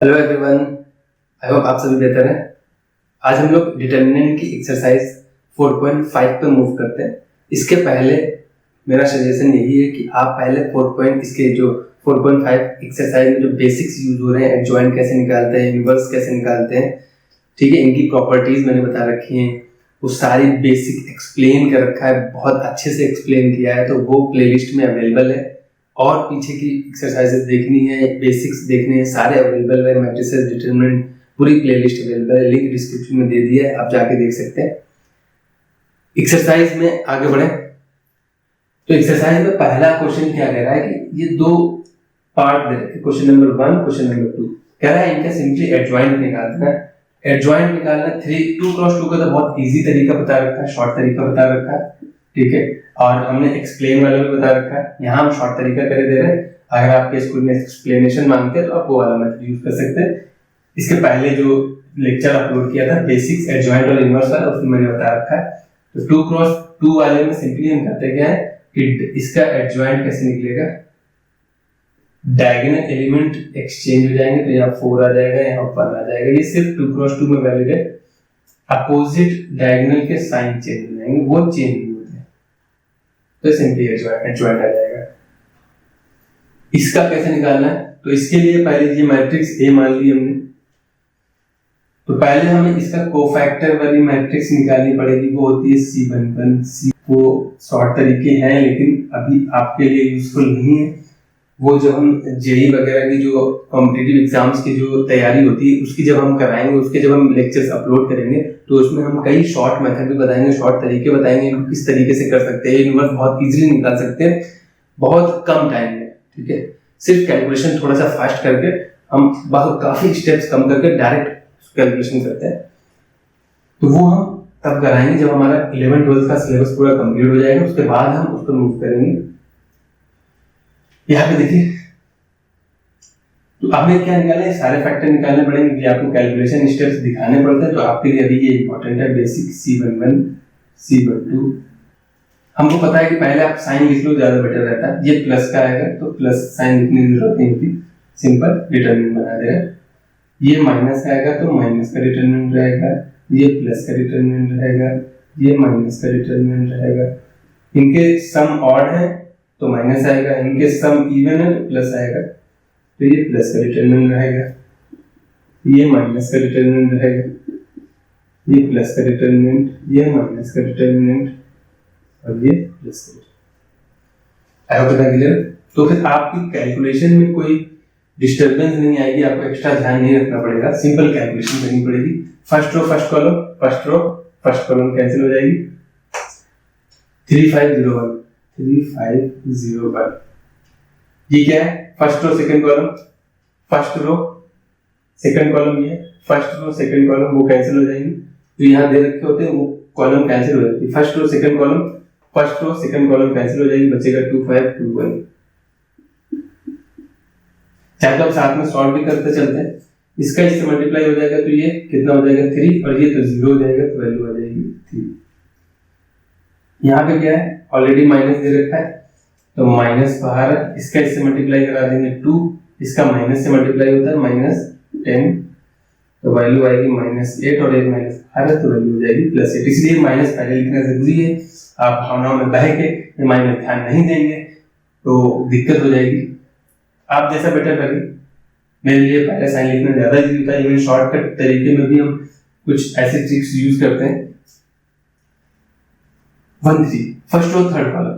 Hello everyone, I hope आप सभी बेहतर हैं। आज हम लोग डिटर्मिनेंट की एक्सरसाइज 4.5 पे मूव करते हैं। इसके पहले मेरा सजेशन यही है कि आप पहले 4. इसके जो 4.5 एक्सरसाइज में जो बेसिक्स यूज हो रहे हैं, एडजॉइंट कैसे निकालते हैं, इनवर्स कैसे निकालते हैं, ठीक है, इनकी प्रॉपर्टीज मैंने बता रखी हैं, वो सारी बेसिक एक्सप्लेन कर रखा है, बहुत अच्छे से एक्सप्लेन किया है, तो वो प्लेलिस्ट में अवेलेबल है। और पीछे की एक्सरसाइजेस देखनी है, बेसिक्स देखने हैं, सारे अवेलेबल है, मैट्रिसेस, डिटरमिनेंट, पूरी प्लेलिस्ट अवेलेबल है, लिंक डिस्क्रिप्शन में दे दिया है, आप जाके देख सकते हैं। एक्सरसाइज में आगे बढ़े तो एक्सरसाइज में पहला क्वेश्चन क्या कह रहा है कि ये दो पार्ट दे रखे, क्वेश्चन नंबर 1, क्वेश्चन नंबर 2 कह रहा है इनका सिंपली एडजॉइंट निकालना है। एडजॉइंट निकालना 2x2 का तो बहुत इजी तरीका बता रखा है, शॉर्ट तरीका बता रखा है, ठीक है, और हमने एक्सप्लेन वाला भी बता रखा है। यहाँ हम शॉर्ट तरीका करे दे रहे हैं। अगर आपके स्कूल में एक्सप्लेनेशन मांगते हैं तो आप वो वाला मेथड यूज कर सकते हैं। इसके पहले जो लेक्चर अपलोड किया था बेसिक्स एडजॉइंट और इनवर्स वाला, उसमें मैंने बता रखा है। तो 2x2 वाले में सिंपली हम करते क्या है कि इसका एडजॉइंट कैसे निकलेगा, डायगोनल एलिमेंट एक्सचेंज हो जाएंगे, तो यहाँ 4 आ जाएगा, यहाँ 1 आ जाएगा। ये सिर्फ 2x2 में वैलिड है। अपोजिट डायगोनल के साइन चेंज हो जाएंगे, वो चेंज नहीं होते हैं, तो सिंपली एडजॉइंट आ जाएगा। इसका कैसे निकालना है, तो इसके लिए पहले ये मैट्रिक्स ए मान ली हमने, तो पहले हमें इसका कोफैक्टर वाली मैट्रिक्स निकालनी पड़ेगी, वो होती है C11 C। वो शॉर्ट तरीके हैं लेकिन अभी आपके लिए यूजफुल नहीं है। वो जब हम जेई वगैरह की जो कॉम्पिटिटिव एग्जाम्स की जो तैयारी होती है उसकी जब हम कराएंगे, उसके जब हम लेक्चर्स अपलोड करेंगे तो उसमें हम कई शॉर्ट मेथड भी बताएंगे, शॉर्ट तरीके बताएंगे कि किस तरीके से कर सकते हैं, इनवर्स बहुत इजीली निकाल सकते हैं बहुत कम टाइम में, ठीक है। सिर्फ कैलकुलेशन थोड़ा सा फास्ट करके हम बहुत काफी स्टेप्स कम करके डायरेक्ट कैलकुलेशन करते हैं। तो वो हम तब कराएंगे जब हमारा 11-12 का सिलेबस पूरा कंप्लीट हो जाएगा, उसके बाद हम उसको मूव करेंगे। यहाँ पे देखिए, तो आपने क्या निकाला है, सारे फैक्टर निकालने पड़ेंगे कि आपको कैलकुलेशन स्टेप्स दिखाने पड़ते हैं। तो आपके लिए अभी ये इंपॉर्टेंट है, बेसिक C11 C12। हमको पता है कि पहले आप साइन लिख लो, ज्यादा बेटर रहता है। ये प्लस का आएगा तो प्लस साइन लिखने की जरूरत नहीं होती, सिंपल डिटरमिनेंट बना देगा। ये माइनस का आएगा तो माइनस का डिटरमिनेंट रहेगा, ये प्लस का डिटरमिनेंट रहेगा, ये माइनस का डिटरमिनेंट रहेगा। इनके सम ऑड है तो माइनस आएगा, इनके सम इवन है तो प्लस आएगा, तो ये प्लस का डिटरमिनेंट रहेगा, ये माइनस का डिटरमिनेंट रहेगा, ये प्लस का डिटरमिनेंट, ये माइनस का डिटरमिनेंट और ये प्लस का। आई होप इतना क्लियर। तो फिर आपकी कैलकुलेशन में कोई डिस्टरबेंस नहीं आएगी, आपको एक्स्ट्रा ध्यान नहीं रखना पड़ेगा, सिंपल कैलकुलेशन करनी पड़ेगी। First row first column, first row first column cancel हो जाएगी, 3501 3501। ये क्या है, first row second column, first row second column, ये फर्स्ट रो सेकंड कॉलम वो कैंसिल हो जाएंगे। तो यहाँ दे रखे होते हैं वो कॉलम कैंसिल हो जाती है, first row second column, first row second column cancel हो जाएगी, बचेगा 2521। चाहे तो आप साथ में सॉल्व भी करते चलते हैं, इसका इससे मल्टीप्लाई हो जाएगा तो ये कितना हो जाएगा 3, और ये तो 0 हो जाएगा तो वैल्यू आ जाएगी 3। यहाँ पे क्या है, ऑलरेडी माइनस दे रखा है तो माइनस बाहर है, इसका इससे मल्टीप्लाई करा देंगे 2, इसका माइनस से मल्टीप्लाई होता है -10, तो वैल्यू आएगी -8, और एक माइनस बाहर है तो वैल्यू हो जाएगी +8। इसलिए माइनस पहले लिखना जरूरी है। आप भावनाओं में बह के माइनस ध्यान नहीं देंगे तो दिक्कत हो जाएगी। आप जैसा बेटर लगे, मेरे लिए पहले साइन लिखना ज्यादा इजी होता है। इवन शॉर्टकट तरीके में भी हम कुछ ऐसे ट्रिक्स यूज करते हैं। 1 3 first row third column,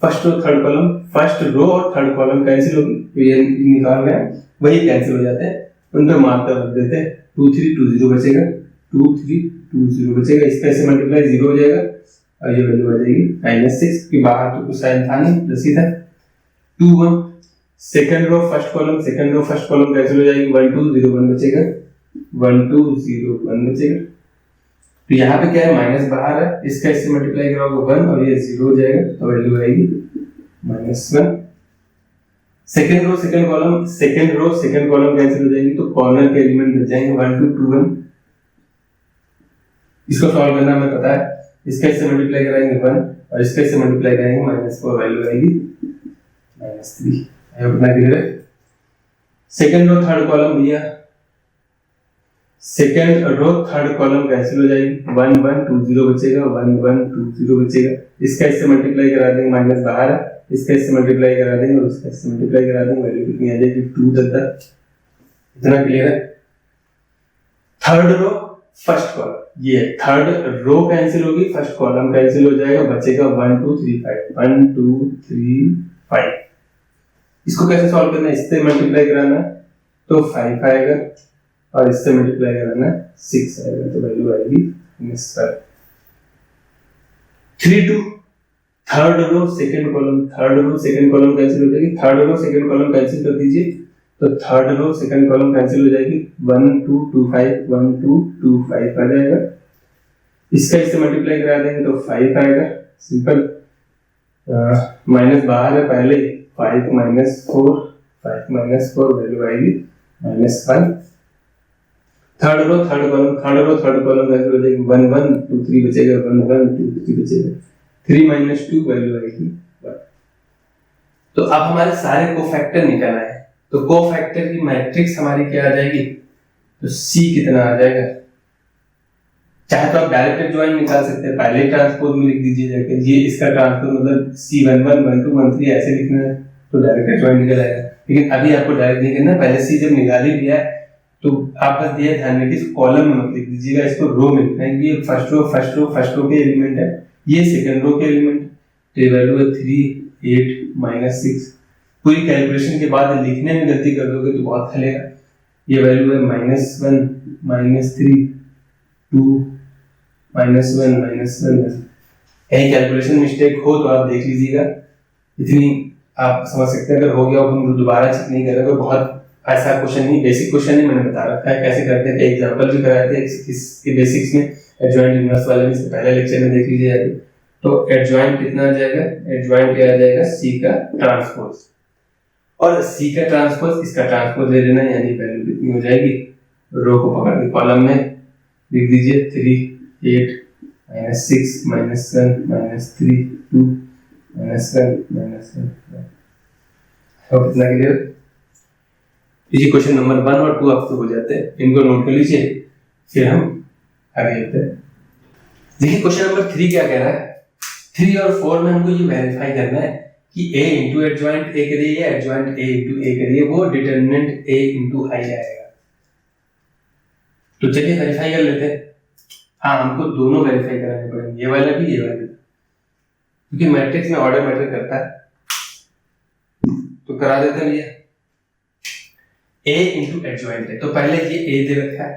first row third column, first row और थर्ड कॉलम कैंसिल होगी तो ये निकाल गया, वही कैंसिल हो जाते हैं, उन पे मार्कर रख देते हैं। 2 3 2 0 बचेगा, 2 3 2 0 बचेगा, इसका ऐसे मल्टीप्लाई 0 हो जाएगा और ये वैल्यू आ जाएगी -6 की बाहर तो कुछ साइन था नहीं, प्लस ही था। 2 1 second row first column, second row first column cancel हो जाएगी, 1 2 0 1 बचेगा, 1 2 0 1 बचेगा। तो यहाँ पे क्या है, माइनस बाहर है, इसका इससे मल्टीप्लाई कराओगे 1 और ये 0 हो जाएगा तो वैल्यू आएगी -1। Second row second column, second row second column cancel हो जाएंगी तो कॉर्नर के एलिमेंट बच जाएंगे 1 2 2 1। इसको सॉल्व करना हमें पता है, इसका इससे मल्टीप्लाई कराएंगे 1 और इसका इससे मल्टीप्लाई करेंगे -4, वैल्यू आएगी -3। आई होप इतना क्लियर है। सेकंड रो थर्ड कॉलम लिया, second row third column cancel हो जाएगी, 1 1 2 0 बचेगा, 1 1 2 0 बचेगा। इसका इससे मल्टीप्लाई करा देंगे, माइनस बाहर है, इसका इससे मल्टीप्लाई करा देंगे और इसका इससे मल्टीप्लाई करा देंगे, वैल्यू कितनी आ जाएगी 2 तक। इतना क्लियर है। थर्ड रो फर्स्ट कॉलम, ये थर्ड रो कैंसिल होगी, फर्स्ट कॉलम कैंसिल हो जाएगा, बचेगा 1 2 3 5, 1 2 3 5। इसको कैसे सॉल्व करना है, इससे मल्टीप्लाई कराना है तो 5 आएगा और इससे मल्टीप्लाई कराना है 6 आएगा, तो वैल्यू आएगी -12। 3 2 third row second column, third row second column cancel हो जाएगी, third row second column cancel कर दीजिए तो third row second column cancel हो जाएगी, 1 2 2 5 1 2 2 5 आ जाएगा। इसका इससे मल्टीप्लाई करा देंगे तो 5 आएगा, सिंपल। माइनस बाहर है पहले, 5 -4 5 -4 वैल्यू आएगी -1। Third row third column, third row third column cancel हो जाएगी, 1 1 2 3 बचेगा, 1 1 2 3 बचेगा, 3 - 2 वैल्यू आएगी 1। तो अब हमारे सारे कोफैक्टर निकल आए, तो कोफैक्टर की मैट्रिक्स हमारी क्या आ जाएगी, तो C कितना आ जाएगा। चाहे तो आप डायरेक्ट एडजॉइंट निकाल सकते हैं, पहले ट्रांसपोज में लिख दीजिए जाके, ये इसका ट्रांसपोज मतलब C11 12 13 ऐसे लिखना है तो डायरेक्ट एडजॉइंट निकल आएगा। लेकिन अभी आपको डायरेक्ट नहीं करना, पहले C जब निकाल ही लिया तो आप बस ये ध्यान रखिए इस कॉलम में मत लिख दीजिएगा, इसको रो में लिखना है। ये फर्स्ट रो के एलिमेंट है, ये सेकंड रो के एलिमेंट, तो ये वैल्यू है 3 8 -6। पूरी कैलकुलेशन के बाद लिखने में गलती कर दोगे तो बहुत खलेगा। ये वैल्यू है -1 -3 2 -1 -1। कहीं कैलकुलेशन मिस्टेक हो तो आप देख लीजिएगा, इतनी आप समझ सकते हैं। अगर हो गया हो तो दोबारा चेक नहीं करेगा, बहुत ऐसा क्वेश्चन नहीं, बेसिक क्वेश्चन नहीं, मैंने बता रखा है कैसे करते हैं, एग्जांपल भी कराए थे इसके बेसिक्स में, एडजॉइंट इनवर्स वाले में, इससे पहले लेक्चर में देख लीजिए। तो एडजॉइंट कितना आ जाएगा, एडजॉइंट क्या आ जाएगा, C का ट्रांसपोज, और C का ट्रांसपोज इसका ट्रांसपोज ले लेना, यानी वैल्यू कितनी हो जाएगी, रो को पकड़ के कॉलम में लिख दीजिए 3 8 -6 -1 -3 2 -1 -1। अब कितना क्लियर। ये क्वेश्चन नंबर 1 और 2 आपसे हो जाते हैं, इनको नोट कर लीजिए, फिर हम आगे चलते हैं। देखिए क्वेश्चन नंबर 3 क्या कह रहा है, 3 और 4 में हमको ये वेरीफाई करना है कि A इंटू एडजॉइंट A करिए या एडजॉइंट A इंटू A करिए, वो डिटरमिनेंट A इंटू I आएगा। तो चलिए वेरीफाई कर लेते हैं। हाँ, हमको दोनों वेरीफाई कराने पड़ेंगे, ये वाला भी ये वाला भी, क्योंकि मैट्रिक्स में ऑर्डर मैटर करता है। तो करा देते हैं भैया। A इंटू एडजॉइंट है, तो पहले ये A दे रखा है,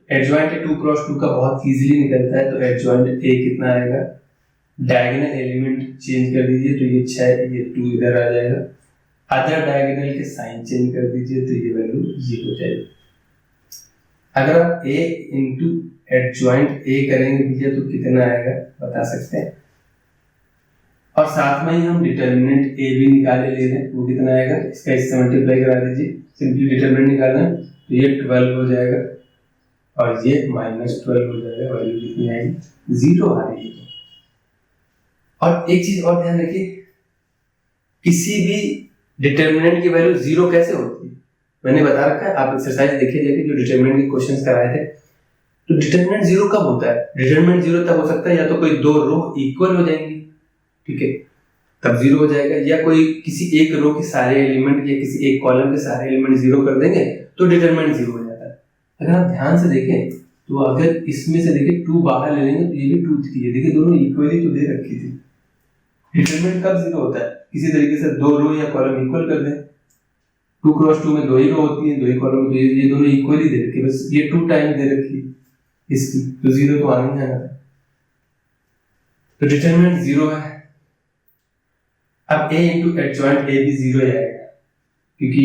एडजॉइंट 2 क्रॉस 2 का बहुत इजीली निकलता है, तो एडजॉइंट A कितना आएगा, डायगोनल एलिमेंट चेंज कर दीजिए तो ये 6 ये 2 इधर आ जाएगा, अदर डायगोनल के साइन चेंज कर दीजिए तो ये वैल्यू ये हो जाएगी। अगर आप A इंटू एडजॉइंट A करेंगे भैया तो कितना आएगा बता सकते हैं, और साथ में ही हम डिटरमिनेंट A भी निकाले ले रहे हैं, वो कितना आएगा, इसका इससे मल्टीप्लाई करा दीजिए, सिंपली डिटरमिनेंट निकालना है तो ये 12 हो जाएगा और ये -12 हो जाएगा, वैल्यू कितनी आएगी, 0 आ रही है। और एक चीज और ध्यान रखिए, किसी भी डिटरमिनेंट की वैल्यू 0 कैसे होती है, मैंने बता रखा है, आप एक्सरसाइज देखिए जाके जो डिटरमिनेंट के क्वेश्चंस कराए थे। तो डिटरमिनेंट 0 कब होता है, डिटरमिनेंट 0 तब हो सकता है या तो कोई दो रो इक्वल हो जाएंगी, ठीक है, तब 0 हो जाएगा, या कोई किसी एक रो के सारे एलिमेंट या किसी एक कॉलम के सारे एलिमेंट 0 कर देंगे तो डिटरमिनेंट 0 हो जाता है। अगर आप ध्यान से देखें तो अगर इसमें से देखिए 2 बाहर ले लेंगे तो ये भी 2 3 है, देखिए दोनों इक्वली तो दे रखी थी। डिटरमिनेंट कब 0 होता है, किसी तरीके से दो रो या कॉलम इक्वल कर दें, 2 क्रॉस 2 में 2 ही रो होती है, 2 ही कॉलम, तो ये दोनों इक्वली दे रखी है, बस ये 2 टाइम दे रखी है इसकी, तो 0 तो आना ही आना था, तो डिटरमिनेंट 0 है। अब A इंटू एडजॉइंट A भी 0 आएगा, क्योंकि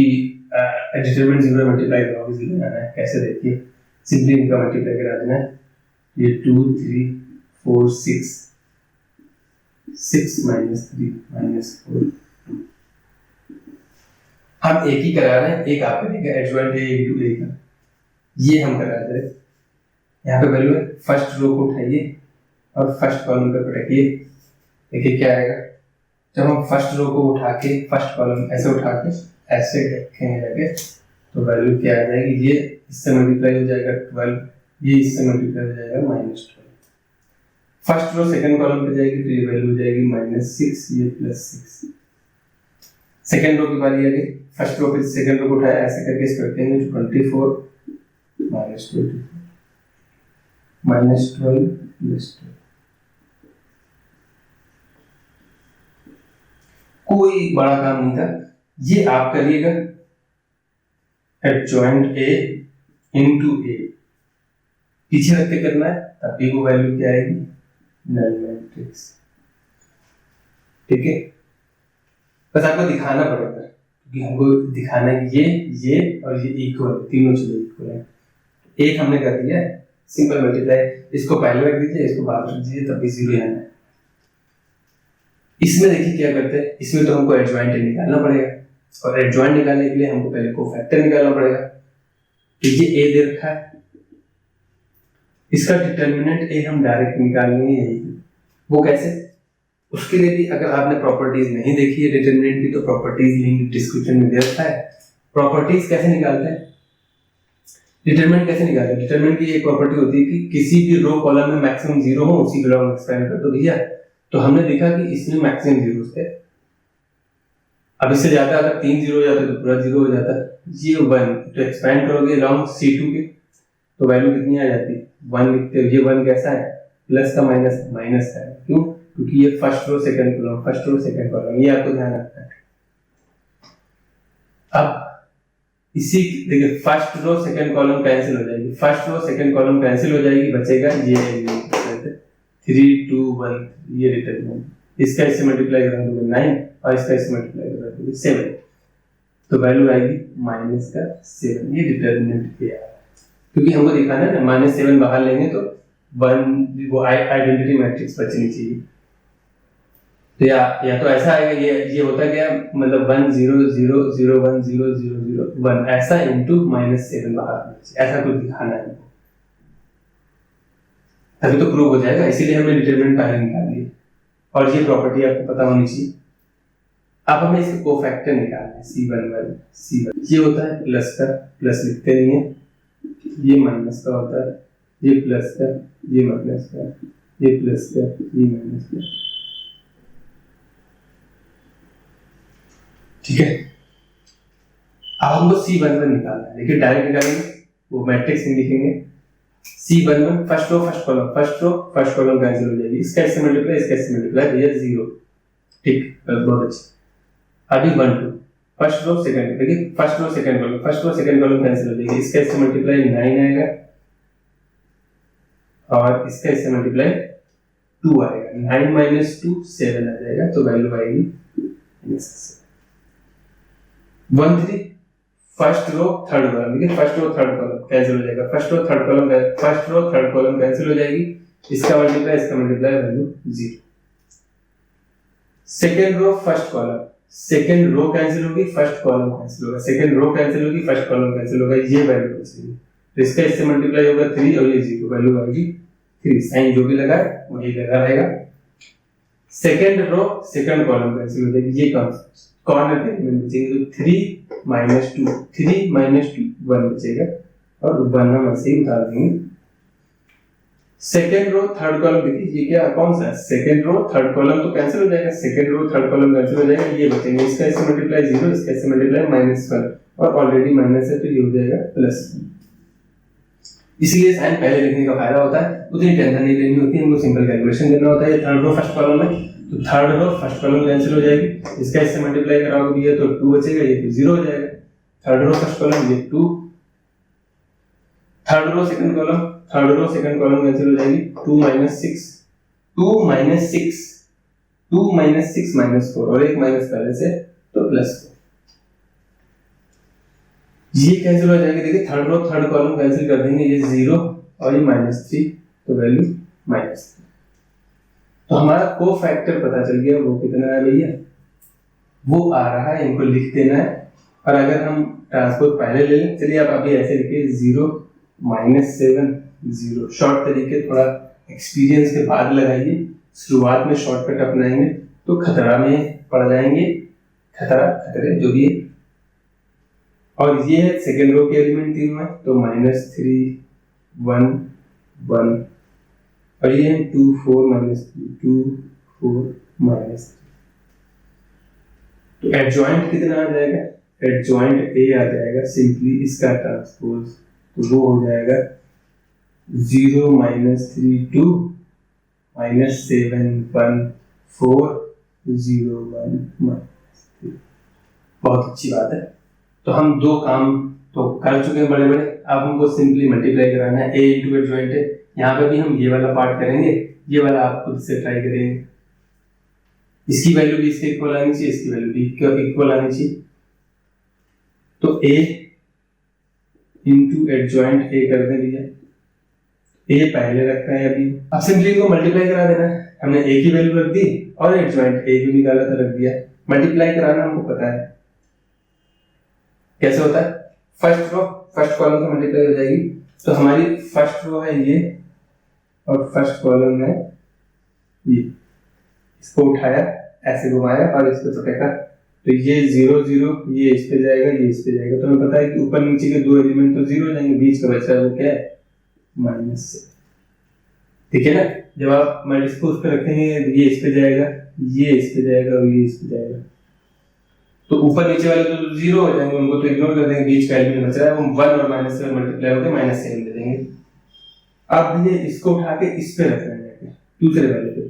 डिटरमिनेंट 0 मल्टीप्लाई करोगे 0 आना है। कैसे देखिए, सिंपली इनका मल्टीप्लाई करा देना है, ये 2 3 4 6 6 -3 -4 2। हम एक ही करा रहे हैं, एक आप करेंगे एडजॉइंट A इंटू A का, ये हम करा रहे हैं। यहाँ पे वैल्यू है, फर्स्ट रो को उठाइए और फर्स्ट कॉलम पे पटकिए, देखिए क्या आएगा। जब हम फर्स्ट रो को उठा के फर्स्ट कॉलम ऐसे उठा के ऐसे रखेंगे लगे तो वैल्यू क्या आ जाएगी, ये इससे मल्टीप्लाई हो जाएगा 12, ये इससे मल्टीप्लाई हो जाएगा -12। फर्स्ट रो सेकंड कॉलम पे जाएगी तो ये वैल्यू हो जाएगी -6, ये +6। सेकंड रो की बारी आ गई, फर्स्ट रो पे सेकंड रो को उठाया, ऐसे करके इस करते हैं 24 -24 -12 +12। कोई बड़ा काम नहीं था, ये आप करिएगा एडजॉइंट ए इनटू ए, पीछे रख के करना है, तब ए को वैल्यू क्या आएगी, नल मैट्रिक्स। ठीक है, बस आपको दिखाना पड़ेगा क्योंकि हमको दिखाना है कि ये और ये इक्वल, तीनों चीजें इक्वल है। एक हमने कर दिया है, सिंपल मल्टीप्लाई, इसको पहले रख दीजिए, इसको बाद रख दीजिए, तब भी 0 आना है। इसमें देखिए क्या करते हैं, इसमें तो हमको एडजॉइंट निकालना पड़ेगा, और एडजॉइंट निकालने के लिए हमको पहले कोफैक्टर निकालना पड़ेगा। तो ये ए दे रखा है, इसका डिटर्मिनेंट ए हम डायरेक्ट निकाल लेंगे यही। वो कैसे, उसके लिए भी अगर आपने प्रॉपर्टीज नहीं देखी है डिटर्मिनेंट की, तो प्रॉपर्टीज लिंक डिस्क्रिप्शन में दे रखा है। प्रॉपर्टीज कैसे निकालते हैं, डिटरमिनेंट कैसे निकालते हैं, डिटरमिनेंट की एक प्रॉपर्टी होती है कि किसी भी रो कॉलम में मैक्सिमम 0 हो, उसी को हम एक्सपेंड कर दो भैया। तो हमने देखा कि इसमें मैक्सिमम 0 थे, अब इससे ज्यादा अगर 3 0 हो जाते तो पूरा 0 हो जाता। ये 1 तो एक्सपेंड करोगे लॉन्ग C2 के तो वैल्यू कितनी आ जाती है, 1 लिखते हो। ये 1 कैसा है, प्लस का माइनस है, क्यों, क्योंकि ये first row second column, first row second column, ये आपको ध्यान रखना है। अब इसी देखिए first row second column cancel हो जाएगी, first row second column cancel हो जाएगी, बचेगा ये 3 2 1, ये डिटरमिनेंट, इसका इससे मल्टीप्लाई कर दोगे 9 और इसका इससे मल्टीप्लाई कर दोगे 7, तो वैल्यू आएगी -7। ये डिटरमिनेंट क्या है, क्योंकि हमको दिखाना है ना, -7 बाहर लेंगे तो 1 वो आइडेंटिटी मैट्रिक्स बचनी चाहिए। तो या तो ऐसा आएगा, ये होता क्या, मतलब 1 0 0 0 1 0 0 0 1 ऐसा इनटू -7 बाहर, ऐसा कुछ दिखाना है, तभी तो प्रूव हो जाएगा। इसीलिए हमने डिटरमिनेंट पहले निकाल लिया, और ये प्रॉपर्टी आपको पता होनी चाहिए। अब हमें इसके कोफैक्टर निकालना है, C1 ये होता है प्लस का, प्लस लिखते नहीं है, ये माइनस का होता है, ये प्लस का, ये माइनस का, ये प्लस का, ये माइनस का। ठीक है, अब हमको C11 निकालना है, लेकिन डायरेक्ट निकालेंगे, वो मैट्रिक्स नहीं लिखेंगे। C11 first row first column, first row first column cancel हो जाएगी, इसका इससे मल्टीप्लाई, इसका इससे मल्टीप्लाई, भैया 0। ठीक, बहुत अच्छा। अभी 1 2 फर्स्ट रो सेकंड, देखिए first row second column, first row second column cancel हो जाएगी, इसका इससे मल्टीप्लाई 9 आएगा, और इसका इससे मल्टीप्लाई 2 आएगा, 9 - 2 7 आ जाएगा, तो वैल्यू आएगी 1 3 फर्स्ट रो थर्ड कॉलम, देखिए first row third column cancel हो जाएगा, first row third column cancel हो जाएगी, इसका मल्टीप्लाई इसका multiply, value 0। Second row first column, second row cancel होगी, फर्स्ट कॉलम कैंसिल होगा, सेकंड रो कैंसिल होगी, फर्स्ट कॉलम कैंसिल होगा, ये वैल्यू बचेगी, तो इसका इससे मल्टीप्लाई होगा 3 और ये 0, वैल्यू आएगी 3। साइन जो भी लगा है वही लगा रहेगा। Second row second column cancel हो जाएगी, ये कॉर्नर के एलिमेंट बचेंगे, तो 3 - 2 3 - 2 1 बचेगा, और 1 हम ऐसे ही उतार देंगे। सेकंड रो थर्ड कॉलम, देखिए ये क्या कौन सा है, सेकंड रो थर्ड कॉलम तो कैंसिल हो जाएगा, second row third column cancel हो जाएगा, ये बचेंगे, इसका इससे मल्टीप्लाई 0, इसका इससे मल्टीप्लाई -1, और ऑलरेडी माइनस है तो ये हो जाएगा प्लस। इसलिए साइन पहले लिखने का फायदा होता है, उतनी टेंशन नहीं लेनी होती है, हमको सिंपल कैलकुलेशन करना होता है। थर्ड रो फर्स्ट कॉलम में, तो third row first column cancel हो जाएगी, इसका इससे मल्टीप्लाई कराओगे ये तो 2 बचेगा, ये तो 0 हो जाएगा। थर्ड रो फर्स्ट कॉलम, ये 2, third row second column cancel हो जाएगी, 2 - 6 -4 और एक माइनस पहले से, तो प्लस 4, ये कैंसिल हो जाएगी। देखिए third row third column cancel कर देंगे, ये 0 और ये -3, तो वैल्यू -3। तो हमारा कोफैक्टर पता चल गया, वो कितना है भैया, वो आ रहा है, इनको लिख देना है। और अगर हम ट्रांसपोज पहले ले लें, चलिए आप अभी ऐसे लिखिए 0 -7 0, शॉर्ट तरीके थोड़ा एक्सपीरियंस के बाद लगाइए, शुरुआत में शॉर्टकट अपनाएंगे तो खतरा में पड़ जाएंगे, खतरे जो भी है। और ये है सेकेंड रो के एलिमेंट तीनों है, तो -3 1 1, और ये है 2 4 -3 2 4 -3। तो एडजॉइंट कितना आ जाएगा? एडजॉइंट ए आ जाएगा सिंपली इसका ट्रांसपोज, तो वो हो जाएगा 0 -3 2 -7 1 4 0 1 -3। बहुत अच्छी बात है। तो हम दो काम तो कर चुके हैं बड़े बड़े, अब हमको सिंपली मल्टीप्लाई कराना है। ए इंटू एडजॉइंट है, यहाँ पे भी हम ये वाला पार्ट करेंगे, ये वाला आप खुद से ट्राई करेंगे। इसकी वैल्यू भी इसके इक्वल आनी चाहिए, इसकी वैल्यू भी इक्वल आनी चाहिए। तो a इंटू एडजॉइंट ए कर दें भैया, a पहले रखा है अभी। अब सिंपली इनको मल्टीप्लाई करा देना है। हमने a की वैल्यू रख दी और एडजॉइंट a जो निकाला था रख दिया। मल्टीप्लाई कराना हमको पता है कैसे होता है। फर्स्ट रो फर्स्ट कॉलम से मल्टीप्लाई हो जाएगी, तो हमारी फर्स्ट रो है ये और फर्स्ट कॉलम है ये। इसको उठाया, ऐसे घुमाया और इस पे तो फेंका, तो ये 0 0 ये इस पे जाएगा, ये इस पे जाएगा। तो हमें पता है कि ऊपर नीचे के दो एलिमेंट तो 0 जाएंगे, बीच का बचा है वो क्या है? -7। ठीक है ना? जब आप माइनस को उस पे रखेंगे, ये इस पे जाएगा, ये इस पे जाएगा और ये इस पे जाएगा, तो ऊपर नीचे वाले तो 0 हो जाएंगे, उनको तो इग्नोर कर देंगे। बीच का एलिमेंट बचा है वो 1 और -7 मल्टीप्लाई होकर -7 दे देंगे। अब ये इसको उठा के इस पे रखना है, दूसरे वाले पे।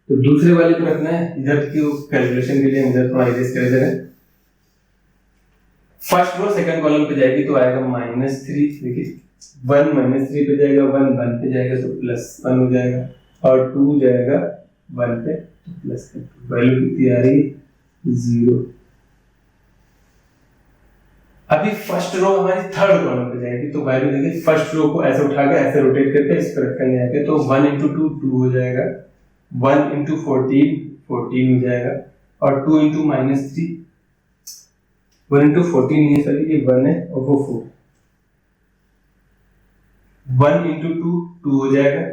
तो दूसरे वाले पे रखना है, इधर की कैलकुलेशन के लिए हम इधर थोड़ा इरेज कर देंगे। फर्स्ट रो सेकंड कॉलम पे जाएगी तो आएगा -3। देखिए 1 -3 पे जाएगा, 1 1 पे जाएगा तो +1 हो जाएगा, और 2 जाएगा 1 पे तो +2। वैल्यू कितनी आ रही है? 0। अभी फर्स्ट रो हमारी थर्ड कॉलम पे जाएगी, तो वैल्यू देखिए फर्स्ट रो को ऐसे उठा के ऐसे रोटेट करके इस पर रखेंगे आके, तो 1 × 2 2 हो जाएगा, 1 × 14 14 हो जाएगा, और 2 × -3 1 × 14 नहीं है सर, ये 1 है और वो 4। 1 × 2 2 हो जाएगा,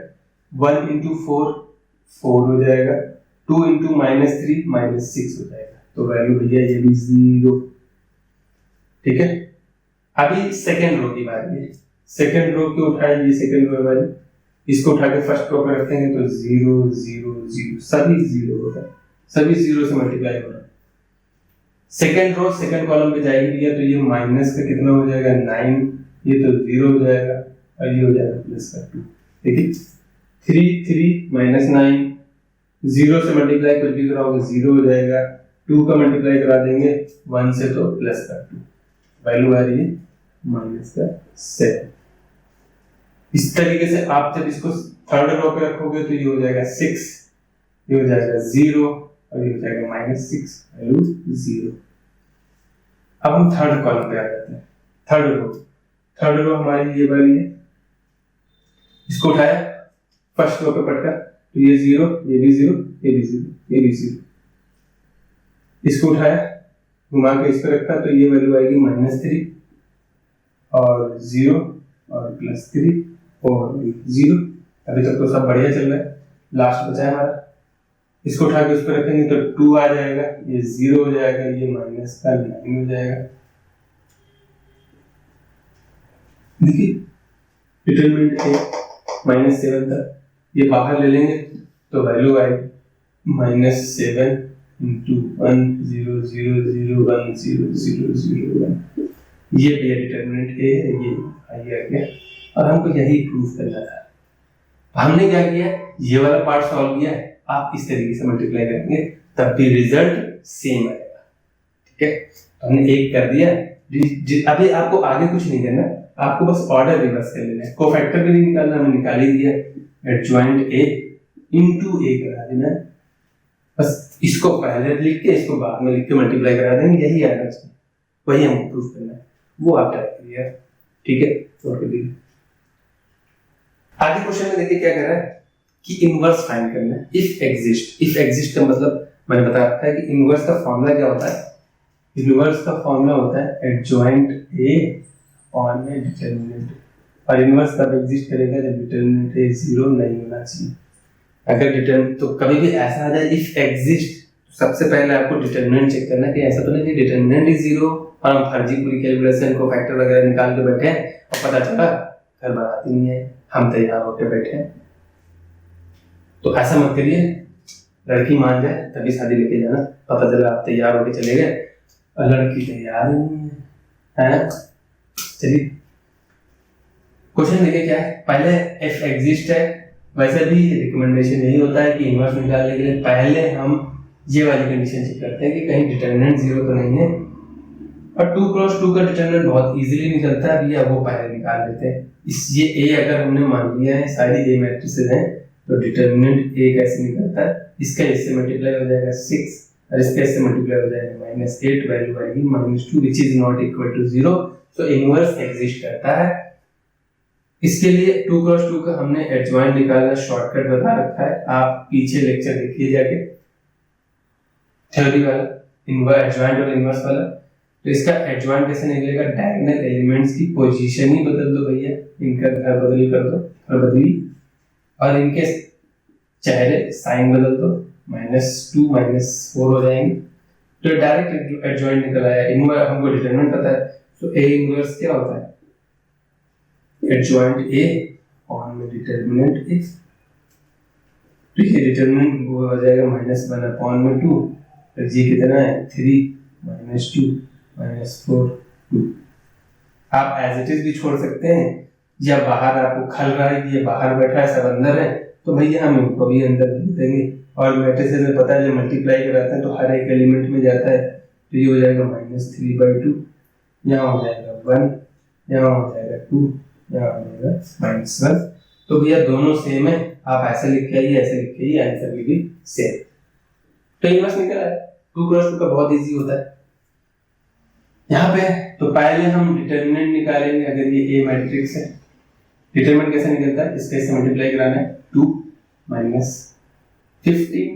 1 × 4 4 हो जाएगा, 2 × -3 -6 हो जाएगा। तो वैल्यू भैया ये भी 0। ठीक है। अभी सेकेंड रो की बात है। सेकेंड रो क्यों उठाए? ये सेकेंड रो हमारी, इसको उठा के फर्स्ट रो पे रखेंगे तो 0 0 0 सभी 0 होगा, सभी 0 से मल्टीप्लाई होगा। सेकेंड रो सेकेंड कॉलम पे जाएगी तो ये माइनस का कितना हो जाएगा? 9, ये तो 0 हो जाएगा और ये हो जाएगा +2। देखिए 3 3 -9, 0 से मल्टीप्लाई कुछ भी कराओगे 0 हो जाएगा, 2 का मल्टीप्लाई करा देंगे 1 से तो +2। वैल्यू आ रही है -7। इस तरीके से आप जब इसको थर्ड रो पे रखोगे तो ये हो जाएगा 6, ये हो जाएगा 0 और ये हो जाएगा -6, वैल्यू 0। अब हम थर्ड कॉलम पे आ जाते हैं। थर्ड रो हमारी ये वाली है, इसको उठाया फर्स्ट रो पे पटका तो ये 0, ये भी 0, ये भी 0, ये भी 0। इसको उठाया घुमा के इस पे रखा तो ये वैल्यू आएगी -3 और 0 और +3 और 0। अभी तक तो सब बढ़िया चल रहा है। लास्ट बचा है हमारा, इसको उठा के उस पर रखेंगे तो 2 आ जाएगा, ये 0 हो जाएगा, ये -9 हो जाएगा। देखिए डिटरमिनेंट है -7 तक, ये बाहर ले लेंगे तो वैल्यू आएगी -7 × 1 0 0 0 1 0 0 0 1। ये भी डिटरमिनेंट है, ये आ गया और हमको यही प्रूफ करना था। हमने क्या किया? ये वाला पार्ट सॉल्व किया। आप इस तरीके से मल्टीप्लाई करेंगे तब भी रिजल्ट सेम आएगा। ठीक है, तो हमने एक कर दिया। अभी आपको आगे कुछ नहीं करना, आपको बस ऑर्डर रिवर्स कर लेना है। कोफैक्टर भी नहीं निकालना, हमने निकाल ही दिया। एडजॉइंट a × a करा देना, बस इसको पहले लिख के इसको बाद में लिख के मल्टीप्लाई करा देंगे, यही आएगा इसमें, वही हमको प्रूफ करना है, वो आप टाइप करिए। ठीक है, तो आगे क्वेश्चन में देखिए क्या कह रहा है कि इनवर्स फाइंड करना है। इफ एग्जिस्ट का मतलब मैंने बता रखा है कि इनवर्स का फॉर्मूला क्या होता है। इनवर्स का फॉर्मूला होता है एडजॉइंट a अपॉन डिटरमिनेंट, और इनवर्स तब एग्जिस्ट करेगा जब डिटरमिनेंट a 0 नहीं होना चाहिए। अगर डिटरमिनेंट तो कभी भी ऐसा आ जाए इफ एग्जिस्ट, सबसे पहले आपको डिटरमिनेंट चेक करना है कि ऐसा तो नहीं कि डिटरमिनेंट इज 0 और हम फर्जी पूरी कैलकुलेशन को फैक्टर वगैरह निकाल के बैठे हैं और पता चला घर बारात ही नहीं है, हम तैयार होकर बैठे हैं। तो ऐसा मत करिए, लड़की मान जाए तभी शादी लेके जाना। पता चला आप तैयार होके चले गए और लड़की तैयार नहीं है। चलिए क्वेश्चन देखिए क्या है। पहले एफ एग्जिस्ट है, वैसे भी रिकमेंडेशन यही होता है कि इनवर्स निकालने के लिए पहले हम ये वाली कंडीशन चेक करते हैं कि कहीं डिटरमिनेंट जीरो तो नहीं है। और 2 क्रॉस 2 का डिटरमिनेंट बहुत इजीली निकलता है भैया, वो पहले निकाल लेते हैं। ये ए अगर हमने मान लिया है सारी ए मैट्रिसेस हैं तो डिटरमिनेंट ए कैसे निकलता है, इसका इससे मल्टीप्लाई हो जाएगा 6 और इसका इससे मल्टीप्लाई हो जाएगा -8, वैल्यू आएगी -2 which is not equal to 0। So inverse exist करता है। इसके लिए 2 क्रॉस 2 का हमने एडजॉइंट निकालना शॉर्टकट बता रखा है, आप पीछे लेक्चर देखिए जाके थ्योरी वाला इनवर्स एडजॉइंट और इनवर्स वाला। तो इसका एडजॉइंट कैसे निकलेगा, डायगोनल एलिमेंट्स की पोजीशन ही बदल दो भैया, इनका घर बदली कर दो और बदली, और इनके चेहरे साइन बदल दो, -2 -4 हो जाएंगे। तो डायरेक्ट एडजॉइंट निकल आया। इनवर्स हमको डिटरमिनेंट पता है, तो ए इनवर्स क्या होता है, एडजॉइंट ए और में डिटरमिनेंट ए। तो ये डिटरमिनेंट वो हो जाएगा -1/2, तो ये कितना है 3 -2 -4 2। आप एज इट इज भी छोड़ सकते हैं, या बाहर आपको खल रहा है कि ये बाहर बैठा है सब अंदर है तो भैया हम इनको भी अंदर लिख देंगे। और मैट्रिसेस में पता है जब मल्टीप्लाई कराते हैं तो हर एक एलिमेंट में जाता है, तो ये हो जाएगा -3/2, यहाँ हो जाएगा 1, यहाँ हो जाएगा 2, यहाँ हो जाएगा -1। तो भैया दोनों सेम है, आप ऐसे लिख के आइए ऐसे लिख के आइए, आंसर भी सेम। तो इनवर्स निकल आया। 2 क्रॉस 2 का बहुत इजी होता है यहाँ पे। तो पहले हम डिटरमिनेंट निकालेंगे। अगर ये ए मैट्रिक्स है, डिटरमिनेंट कैसे निकलता है, इसके से मल्टीप्लाई कराना है 2 -15,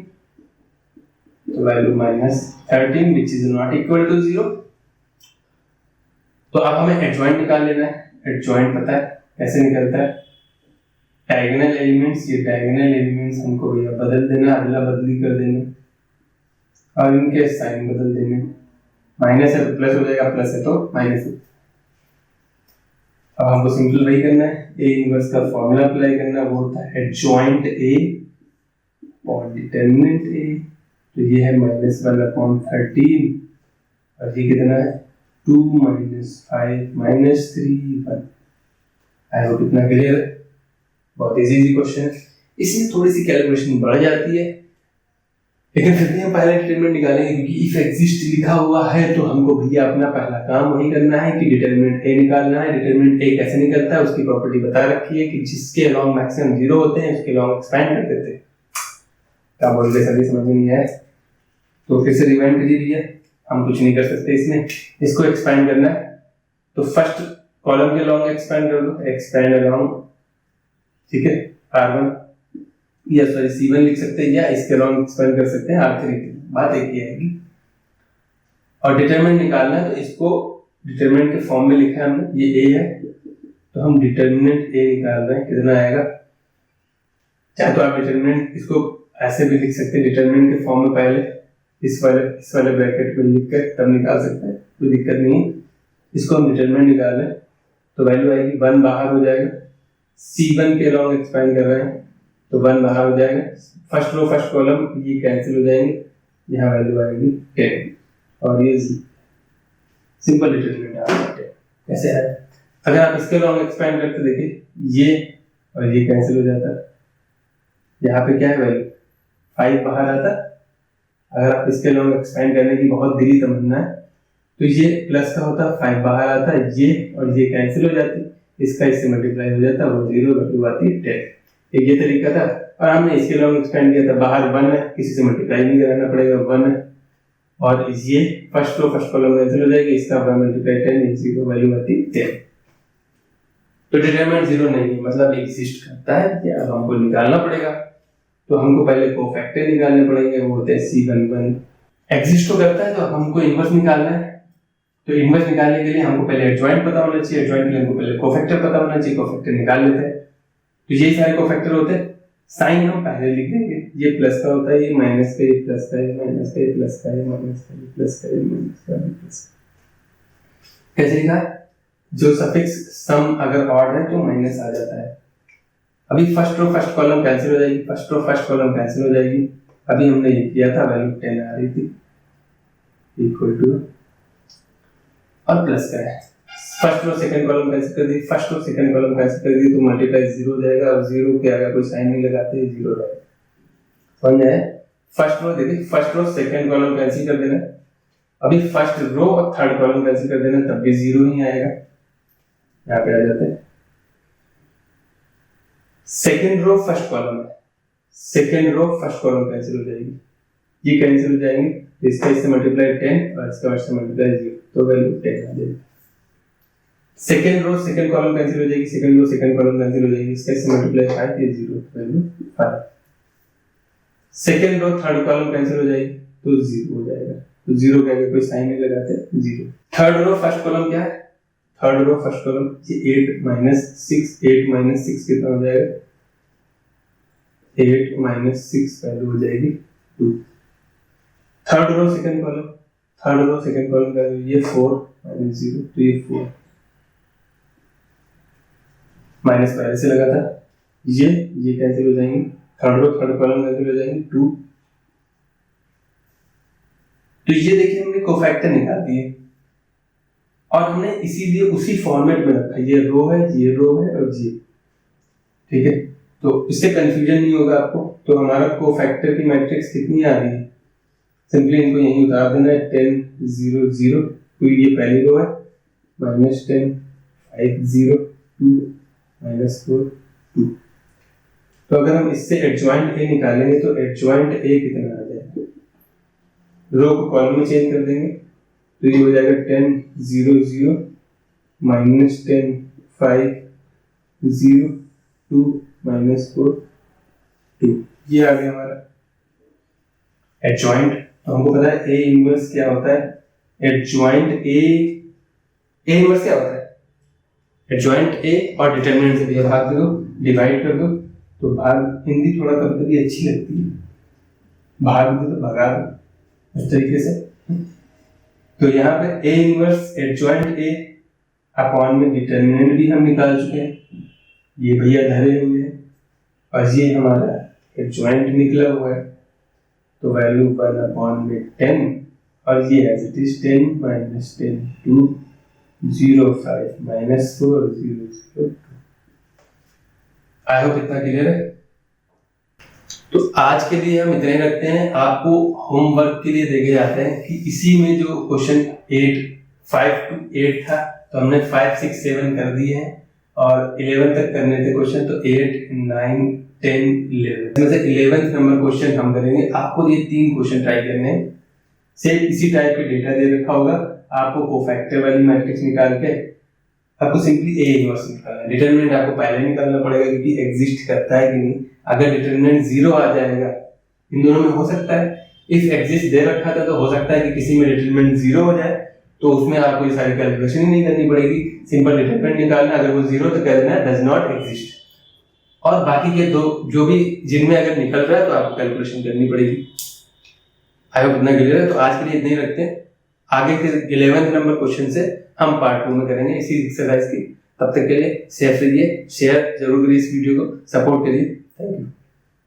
तो value -13 which is not equal to 0। तो अब हमें एडजॉइंट निकाल लेना है। एडजॉइंट पता है कैसे निकलता है, डायगोनल एलिमेंट्स, ये डायगोनल एलिमेंट्स हमको भैया बदल देना, अदला बदली कर देना और इनके साइन बदल देने। माइनस है तो प्लस हो जाएगा, प्लस है तो माइनस है। अब हमको सिंपल वही करना है, ए इनवर्स का फॉर्मूला अप्लाई करना, वो होता है एडजॉइंट ए और डिटरमिनेंट ए। तो ये है -1/13 और ये कितना है 2 -5 -3 1। आई होप इतना क्लियर है। बहुत इजी क्वेश्चन है, इसमें थोड़ी सी कैलकुलेशन बढ़ जाती है, लेकिन फिर भी हम पहले डिटरमिनेंट निकालेंगे क्योंकि इफ एग्जिस्ट लिखा हुआ है तो हमको भैया अपना पहला काम वही करना है कि डिटरमिनेंट ए निकालना है। डिटरमिनेंट ए कैसे निकलता है उसकी प्रॉपर्टी बता रखी है कि जिसके अलोंग मैक्सिमम 0 होते हैं उसके अलोंग एक्सपेंड कर देते हैं। क्या बोल रहे सभी समझ में नहीं आया तो फिर से रिवाइंड करिए भैया, हम कुछ नहीं कर सकते इसमें। इसको एक्सपेंड करना है तो फर्स्ट कॉलम के अलोंग एक्सपेंड कर दो, एक्सपेंड अलोंग, ठीक है, R1 या सॉरी C1 लिख सकते हैं या इसके अलोंग एक्सपेंड कर सकते हैं R3 के, बात एक ही आएगी। और डिटरमिनेंट निकालना है तो इसको डिटरमिनेंट के फॉर्म में लिखा है हमने, ये A है तो हम डिटरमिनेंट A निकाल रहे हैं, कितना आएगा। चाहे तो आप डिटरमिनेंट इसको ऐसे भी लिख सकते हैं, डिटरमिनेंट के फॉर्म में पहले इस वाले ब्रैकेट में लिख कर तब निकाल सकते हैं, कोई दिक्कत नहीं है। इसको हम डिटरमिनेंट निकाल रहे हैं तो वैल्यू आएगी 1 बाहर हो जाएगा, C1 के अलोंग एक्सपेंड कर रहे हैं तो 1 बाहर हो जाएगा, फर्स्ट रो फर्स्ट कॉलम ये कैंसिल हो जाएंगे, यहाँ वैल्यू आएगी 10 और ये सिंपल डिटरमिनेंट आ जाता है। कैसे है, अगर आप इसके अलोंग एक्सपेंड करते देखिए ये और ये कैंसिल हो जाता है, यहाँ पे क्या है वैल्यू 5 बाहर आता। अगर आप इसके अलोंग एक्सपेंड करने की बहुत दिली तमन्ना है तो ये प्लस का होता, 5 बाहर आता, ये और ये कैंसिल हो जाती, इसका इससे मल्टीप्लाई हो जाता, वो 0 वैल्यू आती 10। ये तरीका था। और हमने इसके अलोंग एक्सपेंड किया था, बाहर 1 है, किसी से मल्टीप्लाई नहीं कराना पड़ेगा, 1 है और ये first row first column cancel हो जाएगी, इसका 1 मल्टीप्लाई 10, 0 वैल्यू आती 10। तो डिटरमिनेंट 0 नहीं है, मतलब एग्जिस्ट करता है, या हमको निकालना पड़ेगा। तो हमको पहले कोफैक्टर निकालने पड़ेंगे, वो होते हैं C11। एग्जिस्ट तो करता है तो हमको इनवर्स निकालना है। तो इनवर्स निकालने के लिए हमको पहले एडजॉइंट पता होना चाहिए, एडजॉइंट के लिए हमको पहले कोफैक्टर पता होना चाहिए, कोफैक्टर निकाल लेते हैं। तो यही सारे कोफैक्टर होते हैं। साइन हम पहले लिख देंगे, ये प्लस का होता है, ये माइनस का, ये प्लस का, ये माइनस का, ये प्लस का, ये माइनस का, ये प्लस का, ये माइनस का, ये प्लस का। कैसे लिखा है, जो सफिक्स सम अगर ऑड है तो माइनस आ जाता है। अभी first row first column cancel हो जाएगी, first row first column cancel हो जाएगी। अभी हमने ये किया था, वैल्यू 10 आ रही थी, इक्वल टू और प्लस का है, first row second column cancel कर दी, first row second column cancel कर दी तो मल्टीप्लाई 0 हो जाएगा, और 0 के आगे कोई साइन नहीं लगाते, 0 रहेगा। समझ आया? फर्स्ट रो देखिए, first row second column cancel कर देना, अभी फर्स्ट रो और थर्ड कॉलम कैंसिल कर देना, तब भी 0 ही आएगा। यहाँ पे आ जाते हैं, सेकंड रो फर्स्ट कॉलम है, second row first column cancel हो जाएगी, ये कैंसिल हो जाएंगे, इसका इससे मल्टीप्लाई 10 और इसका इससे मल्टीप्लाई 0, तो वैल्यू 10 आ जाएगी। Second row second column cancel हो जाएगी, second row second column cancel हो जाएगी, इसका इससे मल्टीप्लाई 5 ये 0, value 5। Second row third column cancel हो जाएगी तो 0 हो जाएगा, तो 0 के आगे कोई साइन नहीं लगाते, 0। थर्ड रो फर्स्ट कॉलम क्या है, थर्ड रो फर्स्ट कॉलम ये 8 माइनस 6 कितना हो जाएगा, 8 माइनस 6 वैल्यू हो जाएगी 2। Third row second column, third row second column का ये 4 माइनस 0, तो ये 4 माइनस पहले से लगा था, ये कैंसिल हो जाएंगे, third row third column cancel हो जाएंगे 2। तो ये देखिए हमने कोफैक्टर निकाल दिए और हमने इसीलिए उसी फॉर्मेट में रखा, ये रो है और ये, ठीक है, तो इससे कंफ्यूजन नहीं होगा आपको। तो हमारा कोफैक्टर की मैट्रिक्स कितनी आ रही है, सिंपली इनको यहीं उतार देना है, 10 0 0, तो ये पहली रो है, माइनस 10 5 0 2 माइनस 4 2। तो अगर हम इससे एडजॉइंट ए निकालेंगे तो एडजॉइंट ए कितना आ जाएगा, रो को कॉलम में चेंज कर देंगे तो ये हो जाएगा 10 0 0 माइनस 10 5 0 2 माइनस 4 2, ये आ गया हमारा एडजॉइंट। तो हमको पता है ए इनवर्स क्या होता है, एडजॉइंट ए इनवर्स क्या होता है, एडजॉइंट ए और डिटरमिनेंट से भाग दो, डिवाइड कर दो, तो भाग हिंदी थोड़ा कभी कभी अच्छी लगती है, भाग दो तो भगा दो, इस तरीके से। तो यहाँ पे A inverse adjoint A upon में डिटरमिनेंट भी हम निकाल चुके हैं, ये भैया धरे हुए हैं, और ये हमारा एडजॉइंट निकला हुआ है, तो वैल्यू 1 अपॉन में 10, और ये as it is 10 minus 10 2 0 5 minus 4 0 0 2। I hope इतना क्लियर है। तो आज के लिए हम इतने रखते हैं, आपको होमवर्क के लिए देखे जाते हैं कि इसी में जो क्वेश्चन 5 to 8 था, तो हमने 5 6 7 कर दिए हैं, और 11 तक करने थे क्वेश्चन, तो 8 9 10 11 में से 11th नंबर क्वेश्चन हम करेंगे। आपको ये 3 क्वेश्चन ट्राई करने हैं, सेम इसी टाइप के डेटा दे रखा होगा, आपको कोफैक्टर वाली मैट्रिक्स निकाल के आपको सिंपली ए इनवर्स निकालना है। डिटरमिनेंट आपको पहले निकालना पड़ेगा क्योंकि एग्जिस्ट करता है कि नहीं। अगर डिटरमिनेंट 0 आ जाएगा, इन दोनों में हो सकता है, इफ एग्जिस्ट दे रखा था तो हो सकता है कि किसी में डिटरमिनेंट 0 हो जाए, तो उसमें आपको ये सारी कैलकुलेशन ही नहीं करनी पड़ेगी, सिंपल डिटरमिनेंट निकालना, अगर वो 0 तो कह देना डज नॉट एग्जिस्ट, और बाकी के दो जो भी जिनमें अगर निकल रहा है तो आपको कैलकुलेशन करनी पड़ेगी। आई होप इतना क्लियर है। तो आज के लिए इतना ही रखते हैं, आगे के 11th नंबर क्वेश्चन से हम पार्ट 2 में करेंगे इसी एक्सरसाइज की। तब तक के लिए सेफ रहिए, शेयर जरूर करिए इस वीडियो को, सपोर्ट करिए। Thank you.